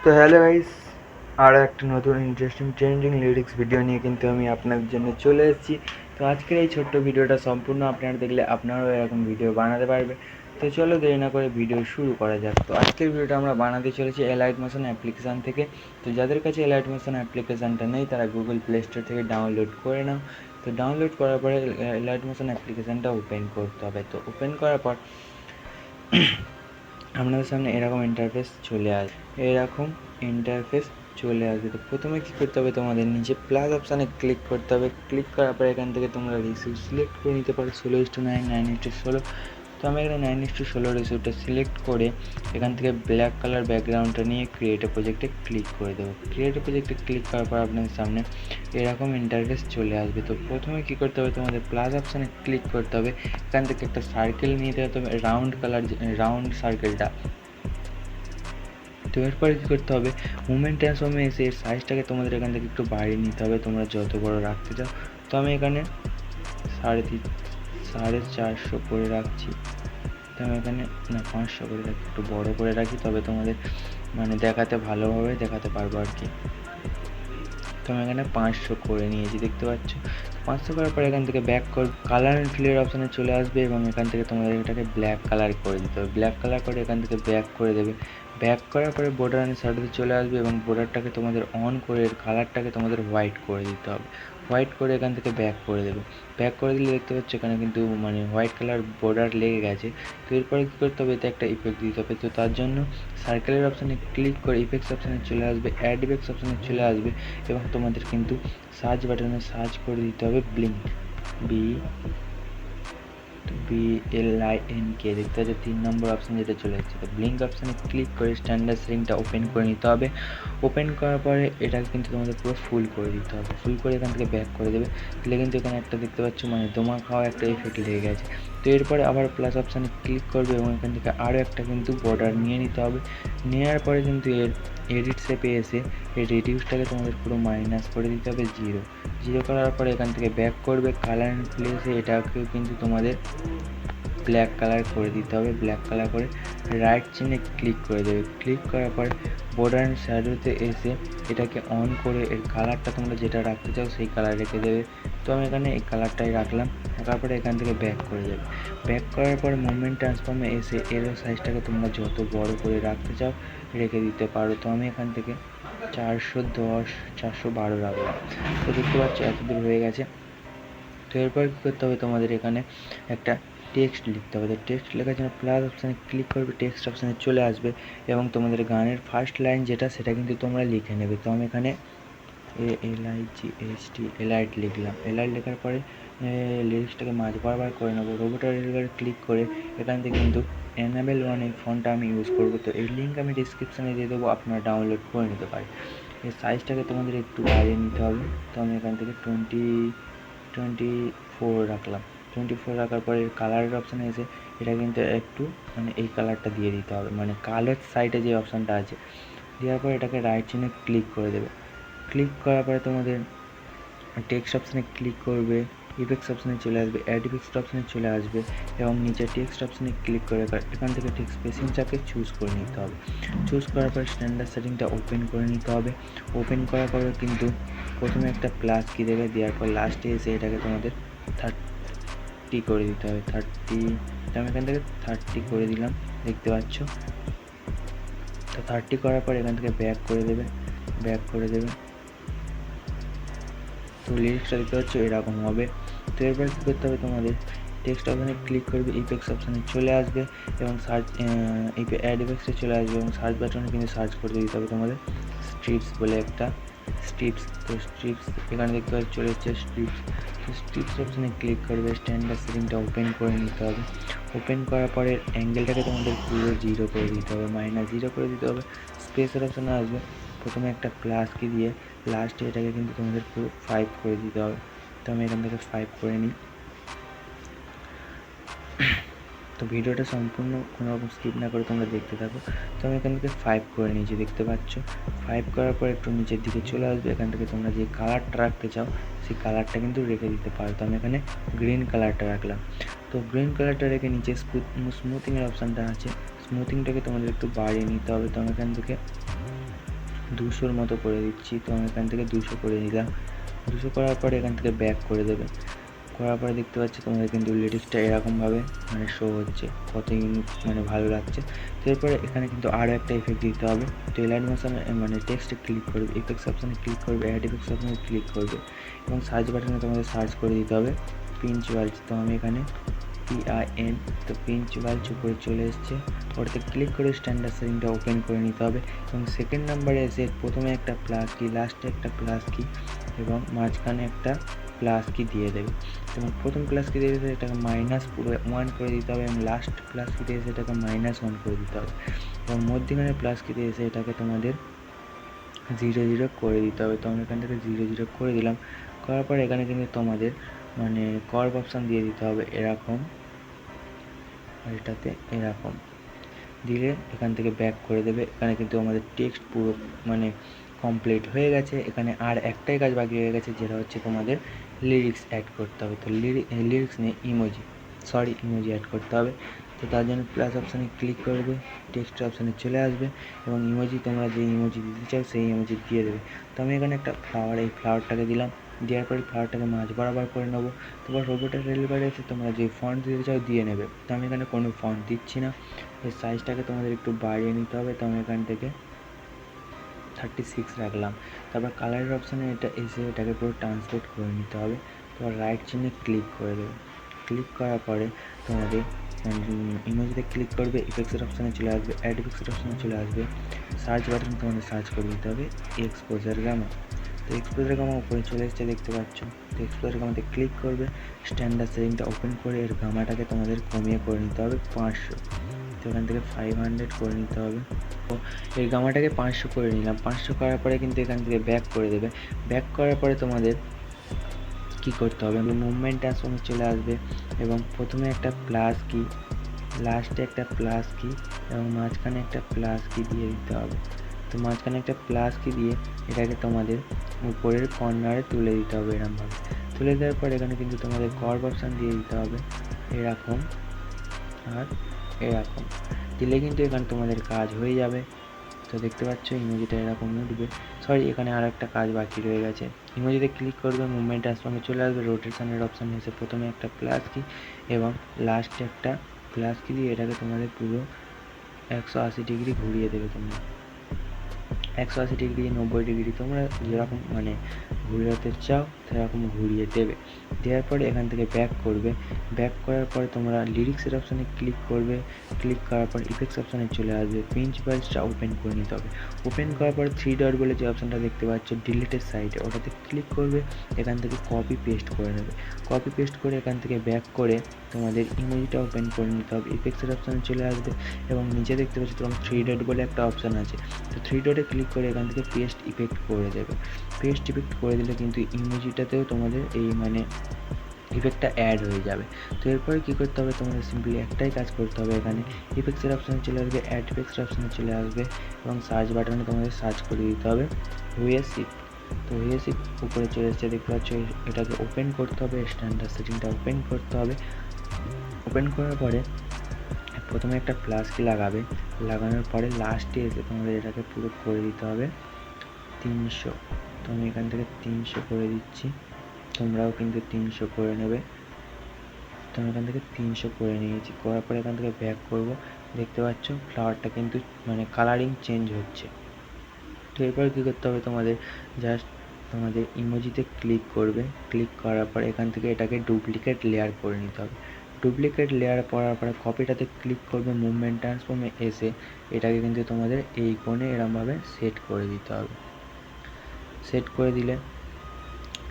তো hello guys, আরও একটা নতুন ইন্টারেস্টিং ট্রেন্ডিং লিরিক্স ভিডিও নিয়ে কিন্তু আমি আপনাদের জন্য চলে এসেছি। তো আজকের এই ছোট্ট ভিডিওটা সম্পূর্ণ আপনারা দেখলে আপনারাও এরকম ভিডিও বানাতে পারবে। তো চলো দেরি না করে ভিডিও শুরু করা যাক। তো আজকের ভিডিওটা আমরা বানাতে চলেছি এলাইট মোশন অ্যাপ্লিকেশান থেকে। তো যাদের কাছে এলাইট মোশন অ্যাপ্লিকেশানটা নেই তারা গুগল প্লে স্টোর থেকে ডাউনলোড করে নাও। তো ডাউনলোড করার পরে এলাইট মোশন অ্যাপ্লিকেশানটা ওপেন করতে হবে। তো ওপেন করার পর আপনাদের সামনে এরকম ইন্টারফেস চলে আসবে। তো প্রথমে কী করতে হবে, তোমাদের নিচে প্লাস অপশানে ক্লিক করতে হবে। ক্লিক করার পর এখান থেকে তোমরা রেসিউ সিলেক্ট করে নিতে পারো 16:9, 9:16। তো আমি এখানে 9:16 রেসিউটা সিলেক্ট করে এখান থেকে ব্ল্যাক কালার ব্যাকগ্রাউন্ডটা নিয়ে ক্রিয়েট এ প্রজেক্টে ক্লিক করে দেবো। ক্রিয়েট এ প্রজেক্টে ক্লিক করার পর আপনাদের সামনে এরকম ইন্টারফেস চলে আসবে। তো প্রথমে কী করতে হবে, তোমাদের প্লাস অপশানে ক্লিক করতে হবে। এখান থেকে একটা সার্কেল নিতে হবে, রাউন্ড সার্কেলটা। তো এরপরে কী করতে হবে, মুভমেন্ট ট্রান্সফর্মে এসে এর সাইজটাকে তোমাদের এখান থেকে একটু বাড়িয়ে নিতে হবে তোমরা যত বড় রাখতে চাও। তো আমি এখানে 450 করে রাখছি। তো আমি এখানে 500 করে রাখি, একটু বড় করে রাখি, তবে তোমাদের দেখাতে ভালোভাবে দেখাতে পারবো আর কি। তো আমি এখানে 500 করে নিয়েছি, দেখতে পাচ্ছ। 500 করার পর এখান থেকে ব্যাক কালার অ্যান্ড ফিলের অপশানে চলে আসবে এবং এখান থেকে তোমাদের এটাকে ব্ল্যাক কালার করে দিতে হবে। ব্ল্যাক কালার করে এখান থেকে ব্যাক করে দেবে। ব্যাক করার পরে বর্ডার অ্যান্ড শাডোতে চলে আসবে এবং বর্ডারটাকে তোমাদের অন করে এর কালারটাকে তোমাদের হোয়াইট করে দিতে হবে। হোয়াইট করে এখান থেকে ব্যাক করে দেবে। ব্যাক করে দিলে দেখতে পাচ্ছ এখানে কিন্তু হোয়াইট কালার বর্ডার লেগে গেছে। তো এরপরে কী করতে হবে, এতে একটা ইফেক্ট দিতে হবে। তো তার জন্য সার্কেলের অপশানে ক্লিক করে ইফেক্টস অপশানে চলে আসবে, অ্যাড ইফেক্টস অপশানে চলে আসবে এবং তোমাদের কিন্তু সার্চ বাটনে সার্চ করে দিতে হবে ব্লিঙ্ক, BLINK, দেখতে পাচ্ছ 3 নম্বর অপশান যেটা চলে এসেছে। তো ব্লিঙ্ক অপশানে ক্লিক করে স্ট্যান্ডার্ড সেটিংটা ওপেন করে নিতে হবে। ওপেন করার পরে এটাকে কিন্তু তোমাদের পুরো ফুল করে দিতে হবে। ফুল করে এখান থেকে ব্যাক করে দেবে। তাহলে কিন্তু এখানে একটা দেখতে পাচ্ছ দোমা খাওয়া একটা এফেক্ট লেগে গেছে। তো এরপরে আবার প্লাস অপশানে ক্লিক করবে এবং এখান থেকে আরও একটা কিন্তু বর্ডার নিয়ে নিতে হবে। নেওয়ার পরে কিন্তু এর এডিট শেপে এসে এই রেডিউসটাকে তোমাদের পুরো মাইনাস করে দিতে হবে 0 করার পরে এখান থেকে ব্যাক করবে। কালার অ্যান্ড প্লেসে এটাকেও কিন্তু তোমাদের ব্ল্যাক কালার করে দিতে হবে। ব্ল্যাক কালার করে রাইট চিহ্নে ক্লিক করে দেবে। ক্লিক করার পর বর্ডার অ্যান্ড শ্যাডোতে এসে এটাকে অন করে এর কালারটা তোমরা যেটা রাখতে চাও সেই কালার রেখে দেবে। তো আমি এখানে এই কালারটাই রাখলাম। রাখার পরে এখান থেকে ব্যাক করে দেবে। ব্যাক করার পর মুভমেন্ট ট্রান্সফর্মে এসে এর সাইজটাকে তোমরা যত বড় করে রাখতে চাও রেখে দিতে পারো। তো আমি এখান থেকে 410, 412 রাখলাম। তো দেখতে পাচ্ছ এতদূর হয়ে গেছে। তো এরপর কী করতে হবে, তোমাদের এখানে একটা টেক্সট লিখতে হবে। তো টেক্সট লেখার জন্য প্লাস অপশানে ক্লিক করবে, টেক্সট অপশানে চলে আসবে এবং তোমাদের গানের ফার্স্ট লাইন যেটা সেটা কিন্তু তোমরা লিখে নেবে। তো আমি এখানে এলাইট লিখলাম। এলাইট লেখার পরে লিরিক্সটাকে মাঝ বরাবর করে নেবো। রোবোটার ক্লিক করে এখান থেকে কিন্তু এনাবেল 1 এই ফন্টটা আমি ইউজ করবো। তো এর লিঙ্ক আমি ডিসক্রিপশানে দিয়ে দেবো, আপনারা ডাউনলোড করে নিতে পারেন। এর সাইজটাকে তোমাদের একটু বাড়িয়ে নিতে হবে। তো আমি এখান থেকে 24 রাখলাম। 24 রাখার পরে কালারের অপশানে এসে এটা কিন্তু একটু এই কালারটা দিয়ে দিতে হবে, কালার সাইডে যে অপশানটা আছে দেওয়ার পরে এটাকে রাইট চিহ্নে ক্লিক করে দেবে। ক্লিক করার পরে তোমাদের টেক্সট অপশানে ক্লিক করবে, ইফেক্টস অপশানে চলে আসবে, অ্যাড ইফেক্টস অপশানে চলে আসবে এবং নিচে টেক্সট অপশানে ক্লিক করে এখান থেকে ঠিক স্পেসিংটাকে চুজ করে নিতে হবে। চুজ করার পর স্ট্যান্ডার্ড সেটিংটা ওপেন করে নিতে হবে। ওপেন করার পরে কিন্তু প্রথমে একটা প্লাস কি দেবে, দেওয়ার পর লাস্টে এসে এটাকে তোমাদের 30 করে দিতে হবে। 30, আমি এখান থেকে 30 করে দিলাম, দেখতে পাচ্ছ। তো 30 করার পর এখান থেকে ব্যাক করে দেবে। তো লিরিক্সটা দেখতে পাচ্ছ এরকম হবে। তো এরপর কী করতে হবে, তোমাদের টেক্সট অপশানে ক্লিক করবে, ইফেক্টস অপশানে চলে আসবে এবং সার্চ অ্যাড ইফেক্টসে চলে আসবে এবং সার্চ বাটনে কিন্তু সার্চ করে দিতে হবে তোমাদের স্ট্রিপস বলে একটা স্ট্রিপস। তো স্ট্রিপস এখানে দেখতে পাচ্ছ চলে এসছে স্ট্রিপস। তো স্ট্রিপস অপশানে ক্লিক করবে, স্ট্যান্ডার্ড সেটিংটা ওপেন করে নিতে হবে। ওপেন করার পরে অ্যাঙ্গেলটাকে তোমাদের পুরো 0 করে দিতে হবে, -0 করে দিতে হবে। স্পেসের অপশানে আসবে, প্রথমে একটা প্লাস কি দিয়ে লাস্টে এটাকে কিন্তু তোমাদের পুরো 5 করে দিতে হবে। তো আমি এখান থেকে 5 করে নিই। তো ভিডিওটা সম্পূর্ণ কোনো রকম স্কিপ না করে তোমরা দেখতে থাকো। তো আমি এখান থেকে 5 করে নিয়েছি, দেখতে পাচ্ছ। 5 করার পর একটু নিচের দিকে চলে আসবে, এখান থেকে তোমরা যে কালারটা রাখতে চাও সেই কালারটা কিন্তু রেখে দিতে পারো। তো আমি এখানে গ্রিন কালারটা রাখলাম। তো গ্রিন কালারটা রেখে নিচে স্মুথিংয়ের অপশানটা আছে, স্মুথিংটাকে তোমাদের একটু বাড়িয়ে নিতে হবে। তো আমি এখান থেকে 200-র মতো করে দিচ্ছি। তো আমি এখান থেকে 200 করে নিলাম। 200 করার পরে এখান থেকে ব্যাক করে দেবে। করার পরে দেখতে পাচ্ছি তোমাদের কিন্তু লিরিক্সটা এরকমভাবে মানে শো হচ্ছে, কত ইউনিক মানে ভালো লাগছে। তো এরপরে এখানে কিন্তু আরও একটা ইফেক্ট দিতে হবে। তো এল অ্যানিমেশনে মানে টেক্সটে ক্লিক করবে, ইফেক্টস অপশানে ক্লিক করবে, অ্যাড ইফেক্টস অপশানে ক্লিক করবে এবং সার্চ বাটনে তোমাদের সার্চ করে দিতে হবে পিঞ্চ ওয়ালস। তো আমি এখানে PIN, তো পিঞ্চ ওয়ালস উপরে চলে এসছে, ওটাতে ক্লিক করে স্ট্যান্ডার্ড সেটিংটা ওপেন করে নিতে হবে এবং সেকেন্ড নাম্বারে এসে প্রথমে একটা প্লাস কি, লাস্টে একটা প্লাস কি এবং মাঝখানে একটা প্লাস কি দিয়ে দেবে। এবং প্রথম প্লাস কি দিয়ে এসে এটাকে মাইনাস পুরো 1 করে দিতে হবে এবং লাস্ট প্লাস কি দিয়ে এসে এটাকে -1 করে দিতে হবে এবং মধ্যখানে প্লাস কি দিয়ে এসে এটাকে তোমাদের 0 করে দিতে হবে। তো আমি এখান থেকে 0 করে দিলাম। করার পর এখানে কিন্তু তোমাদের মানে কার্ভ অপশান দিয়ে দিতে হবে এরকম, আর এটাতে এরকম দিলে এখান থেকে ব্যাক করে দেবে। এখানে কিন্তু আমাদের টেক্সট পুরো মানে কমপ্লিট হয়ে গেছে। এখানে আর একটাই কাজ বাকি রয়ে গেছে, যেটা হচ্ছে তোমাদের লিরিক্স অ্যাড করতে হবে। তো লিরিক্স নিয়ে ইমোজি অ্যাড করতে হবে। তো তার জন্য প্লাস অপশানে ক্লিক করবে, টেক্সট অপশানে চলে আসবে এবং ইমোজি তোমরা যে ইমোজি দিতে চাও সেই ইমোজি দিয়ে দেবে। তো আমি এখানে একটা ফ্লাওয়ার, এই ফ্লাওয়ারটাকে দিলাম। দেওয়ার পরে ফ্লাওয়ারটাকে মাঝ বরাবর করে নেবো। তারপর রোবটের রেলবারে এসে তোমরা যে ফন্ট দিতে চাও দিয়ে নেবে। তো আমি এখানে কোনো ফন্ট দিচ্ছি না। এর সাইজটাকে তোমাদের একটু বাড়িয়ে নিতে হবে। তো আমি এখান থেকে 36 রাখলাম। তারপর কালারের অপশানে এটা এসে এটাকে পুরো ট্রান্সলেট করে নিতে হবে। তারপর রাইট চিহ্নে ক্লিক করে দেবে। ক্লিক করার পরে তোমাদের ইমোজিতে ক্লিক করবে, ইফেক্টসের অপশানে চলে আসবে, অ্যাড ইফেক্টসের অপশানে চলে আসবে, সার্চ বাটনে তোমাদের সার্চ করে দিতে হবে এক্সপোজার গামা। তো এক্সপোজার গামা উপরে চলে এসেছে দেখতে পাচ্ছ। তো এক্সপোজার গামাতে ক্লিক করবে, স্ট্যান্ডার্ড সেটিংটা ওপেন করে এর গামাটাকে তোমাদের কমিয়ে করে নিতে হবে 500। তো এখান থেকে 500 করে নিতে হবে। তো এর গামাটাকে 500 করে নিলাম। 500 করার পরে কিন্তু এখান থেকে ব্যাক করে দেবে। ব্যাক করার পরে তোমাদের কী করতে হবে, মুভমেন্ট ট্রান্সফর্মে চলে আসবে এবং প্রথমে একটা প্লাস কি, লাস্টে একটা প্লাস কি এবং মাঝখানে একটা প্লাস কি দিয়ে দিতে হবে। তো মাঝখানে একটা প্লাস কি দিয়ে এটাকে তোমাদের উপরের কর্নারে তুলে দিতে হবে এরকমভাবে। তুলে দেওয়ার পর এখানে কিন্তু তোমাদের কার্ভ অপশান দিয়ে দিতে হবে এরকম আর এরকম। দিলে কিন্তু এখানে তোমাদের কাজ হয়ে যাবে। তো দেখতে পাচ্ছ ইমোজিটা এরকম উঠবে। এখানে আর একটা কাজ বাকি রয়ে গেছে। ইমোজিতে ক্লিক করবে, মুভমেন্ট ট্রান্সফর্মে চলে আসবে, রোটেশনের অপশানে এসে প্রথমে একটা প্লাস কি এবং লাস্টে একটা প্লাস কি দিয়ে এটাকে তোমাদের পুরো 180 ডিগ্রি ঘুরিয়ে দেবে। তোমরা 180 ডিগ্রি, 90 ডিগ্রি তোমরা যেরকম মানে ঘুরাতে চাও সেরকম ঘুরিয়ে দেবে। দেওয়ার পরে এখান থেকে ব্যাক করবে। ব্যাক করার পরে তোমরা লিরিক্সের অপশানে ক্লিক করবে। ক্লিক করার পর ইফেক্টস অপশানে চলে আসবে, পিঞ্চ ওয়ালসটা ওপেন করে নিতে হবে। ওপেন করার পর 3 ডট বলে যে অপশানটা দেখতে পাচ্ছ ডিলিটের সাইডে, ওটাতে ক্লিক করবে। এখান থেকে কপি পেস্ট করে নেবে। কপি পেস্ট করে এখান থেকে ব্যাক করে তোমাদের ইমোজিটা ওপেন করে নিতে হবে। ইফেক্টসের অপশানে চলে আসবে এবং নিচে দেখতে পাচ্ছ তোমার 3 ডট বলে একটা অপশান আছে। তো 3 ডটে ক্লিক করে এখান থেকে পেস্ট ইফেক্ট করে দেবে। পেস্ট ইফেক্ট করে দিলে কিন্তু ইমোজিটাতেও তোমাদের এই মানে ইফেক্টটা অ্যাড হয়ে যাবে। তো এরপরে কী করতে হবে, তোমাদের সিম্পলি একটাই কাজ করতে হবে। এখানে ইফেক্টসের অপশানে চলে আসবে, অ্যাড ইফেক্টসের অপশানে চলে আসবে এবং সার্চ বাটনে তোমাদের সার্চ করে দিতে হবে হুইএসিপ। তো হুইএসিপ উপরে চলে এসেছে দেখতে পাচ্ছ। এটাকে ওপেন করতে হবে, স্ট্যান্ডার্ড সেটিংটা ওপেন করতে হবে। ওপেন করার পরে প্রথমে একটা প্লাস কি লাগাবে, লাগানোর পরে লাস্টে এসে তোমাদের এটাকে পুরো করে দিতে হবে 300। তো আমি এখান থেকে 300 করে দিচ্ছি, তোমরাও কিন্তু 300 করে নেবে। তো আমি এখান থেকে 300 করে নিয়েছি। করার পরে এখান থেকে ব্যাক করব। দেখতে পাচ্ছ ফ্লাওয়ারটা কিন্তু মানে কালারিং চেঞ্জ হচ্ছে। তো এরপর কী করতে হবে, তোমাদের জাস্ট তোমাদের ইমোজিতে ক্লিক করবে। ক্লিক করার পর এখান থেকে এটাকে ডুপ্লিকেট লেয়ার করে নিতে হবে। ডুপ্লিকেট লেয়ার করার পরে কপিটাতে ক্লিক করবে, মুভমেন্ট ট্রান্সফর্মে এসে এটাকে কিন্তু তোমাদের এই কোণে এরমভাবে সেট করে দিতে হবে। সেট করে দিলে,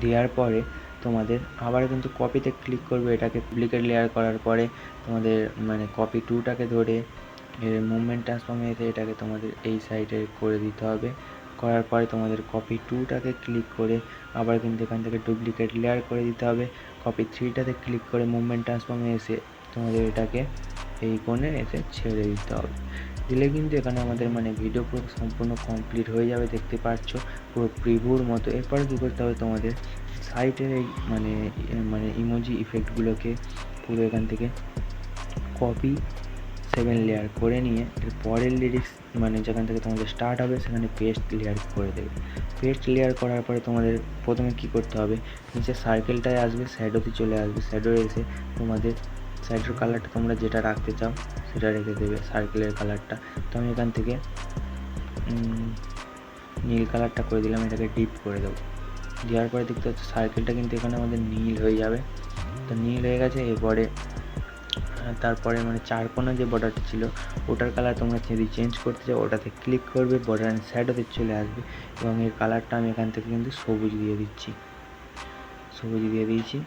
দেওয়ার পরে তোমাদের আবার কিন্তু কপিতে ক্লিক করবে। এটাকে ডুপ্লিকেট লেয়ার করার পরে তোমাদের মানে কপি 2টাকে ধরে মুভমেন্ট ট্রান্সফর্মে এসে এটাকে তোমাদের এই সাইডে করে দিতে হবে। করার পরে তোমাদের কপি 2টাকে ক্লিক করে আবার কিন্তু এখান থেকে ডুপ্লিকেট লেয়ার করে দিতে হবে। কপি 3টাতে ক্লিক করে মুভমেন্ট ট্রান্সফর্মে এসে তোমাদের এটাকে এই কোণে এসে ছেড়ে দিতে হবে। দিলে কিন্তু এখানে আমাদের মানে ভিডিও পুরো সম্পূর্ণ কমপ্লিট হয়ে যাবে। দেখতে পাচ্ছ পুরো প্রিভিউর মতো। এরপরে কী করতে হবে, তোমাদের সাইটের এই মানে ইমোজি ইফেক্টগুলোকে পুরো এখান থেকে কপি 7 লেয়ার করে নিয়ে এর পরের লিরিক্স মানে যেখান থেকে তোমাদের স্টার্ট হবে সেখানে পেস্ট লেয়ার করে দেবে। পেস্ট লেয়ার করার পরে তোমাদের প্রথমে কি করতে হবে, নিচে সার্কেলটায় আসবে, শ্যাডোতে চলে আসবে, শ্যাডো এসে তোমাদের শ্যাডোর কালারটা তোমরা যেটা রাখতে চাও সেটা রেখে দেবে, সার্কেলের কালারটা। তো আমি এখান থেকে নীল কালারটা করে দিলাম, এটাকে ডিপ করে দেবো। দেওয়ার পরে দেখতে হচ্ছে সার্কেলটা কিন্তু এখানে আমাদের নীল হয়ে যাবে। তো নীল হয়ে গেছে। এরপরে তারপরে মানে চারকোনা যে বর্ডারটা ছিল ওটার কালার তোমরা যদি চেঞ্জ করতে চাও ওটাতে ক্লিক করবে, বর্ডার অ্যান্ড শ্যাডোতে চলে আসবে এবং এর কালারটা আমি এখান থেকে কিন্তু সবুজ দিয়ে দিচ্ছি, সবুজ দিয়ে দিয়েছি,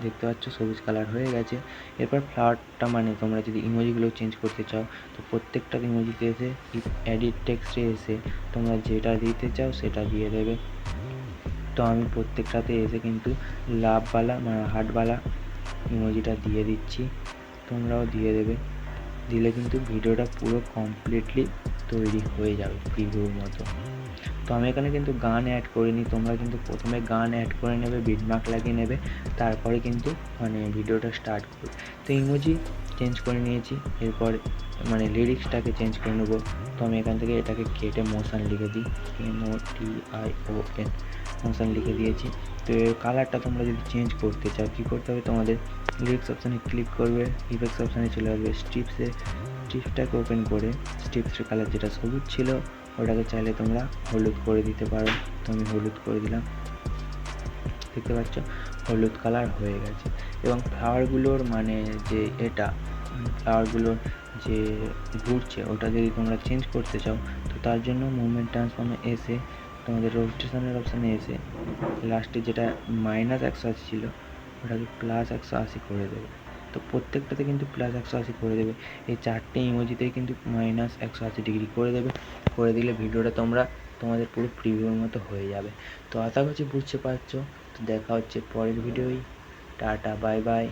দেখতে পাচ্ছ সবুজ কালার হয়ে গেছে। এরপর ফ্লাওয়ারটা মানে তোমরা যদি ইমোজিগুলো চেঞ্জ করতে চাও তো প্রত্যেকটা ইমোজিতে এসে এডিট টেক্সটে এসে তোমরা যেটা দিতে চাও সেটা দিয়ে দেবে। তো আমি প্রত্যেকটাতে এসে কিন্তু লাভওয়ালা মানে হার্টওয়ালা ইমোজিটা দিয়ে দিচ্ছি, তোমরাও দিয়ে দেবে। দিলে কিন্তু ভিডিওটা পুরো কমপ্লিটলি তৈরি হয়ে যাবে প্রিভিউর মতো। তো আমি এখানে কিন্তু গান অ্যাড করিনি, তোমরা কিন্তু প্রথমে গান অ্যাড করে নেবে, বিটমার্ক লাগিয়ে নেবে, তারপরে কিন্তু মানে ভিডিওটা স্টার্ট করবে। তো ইমোজি চেঞ্জ করে নিয়েছি, এরপর মানে লিরিক্সটাকে চেঞ্জ করে নেবো। তো আমি এখান থেকে এটাকে কেটে মোশন লিখে দিই, MOTION মোশন লিখে দিয়েছি। তো এর কালারটা তোমরা যদি চেঞ্জ করতে চাও কী করতে হবে, তোমাদের লিরিক্স অপশানে ক্লিক করবে, ইফেক্টস অপশানে চলে আসবে, স্ট্রিপসটাকে ওপেন করে স্ট্রিপসের কালার যেটা সবুজ ছিল ওটাকে চাইলে তোমরা হলুদ করে দিতে পারো। তো আমি হলুদ করে দিলাম, দেখতে পাচ্ছ হলুদ কালার হয়ে গেছে। এবং ফ্লাওয়ারগুলোর মানে যে এটা ফ্লাওয়ারগুলোর যে ঘুরছে ওটা যদি তোমরা চেঞ্জ করতে চাও তো তার জন্য মুভমেন্ট ট্রান্সফর্মে এসে তোমাদের রোটেশনের অপশানে এসে লাস্টে যেটা -180 ছিল ওটাকে +180 করে দেবে। তো প্রত্যেকটাতে কিন্তু +180 করে দেবে, এই চারটে ইমোজিতেই কিন্তু -180 ডিগ্রি করে দেবে। করে দিলে ভিডিওটা তোমাদের পুরো প্রিভিউর মতো হয়ে যাবে। তো আশা করছি বুঝতে পারছো। তো দেখা হচ্ছে পরের ভিডিওয়, টাটা বাই বাই।